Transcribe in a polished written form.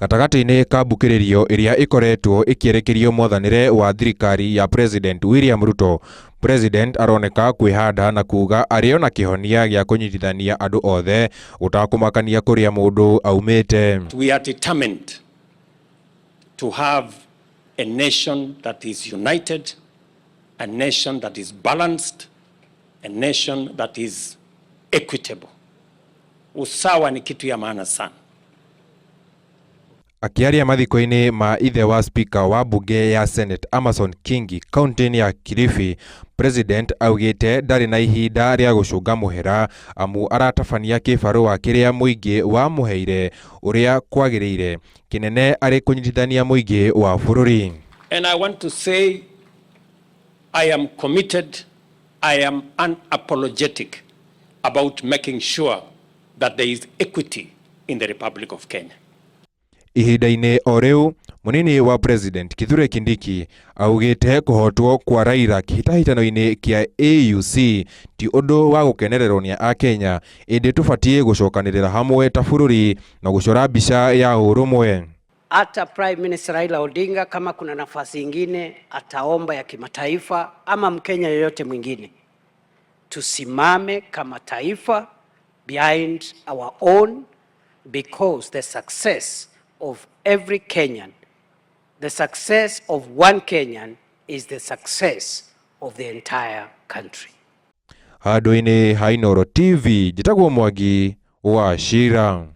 Gatagati-inĩ ka mbukĩrĩrio ĩrĩa ĩkoretwo ĩkĩerekerio mwathanĩre wa thirikari ya President William Ruto, President aroneka kwĩhanda na kuuga arĩ ona kĩhonia gĩa kũnyitithania andũ othe gũtakũmakania kũrĩa mũndũ aumĩte. We are determined to have a nation that is united, a nation that is balanced, a nation that is equitable. Usawa ni kitu ya maana sana. Akiaria mathiko-inĩ ma ithe wa speaker wa bunge ya Senate Amason Kingi kaunti-inĩ ya Kilifi, President augĩte ndarĩ na ihinda rĩa gũcũnga mũhera amu aratabania kĩbarũa kĩrĩa mũingĩ wa mũheire ũrĩa kwagĩrĩire kĩnene arĩ kũnyitithania mũingĩ wa bũrũri. And I want to say I am committed, I am unapologetic about making sure that there is equity in the Republic of Kenya. Ihinda-inĩ o rĩu mũnini wa President Kithure Kindiki augĩte kũhotwo kwa Raila kĩhĩtahĩtano-inĩ kĩa AUC ti ũndũ wa gũkenererwo nĩ Akenya, ĩndĩ tũbatiĩ gũcokanĩrĩra hamwe ta bũrũri na gũcora mbica ya ũrũmwe. Hata Prime Minister Raila Odinga kama kuna nafasi ingine ataomba ya kimataifa ama Mkenya yoyote mwingine, tusimame kama taifa behind our own, because the success of every Kenyan, the success of one Kenyan is the success of the entire country. Handũ-inĩ ha Inooro TV, njĩtagwo Mwangi wa Shira.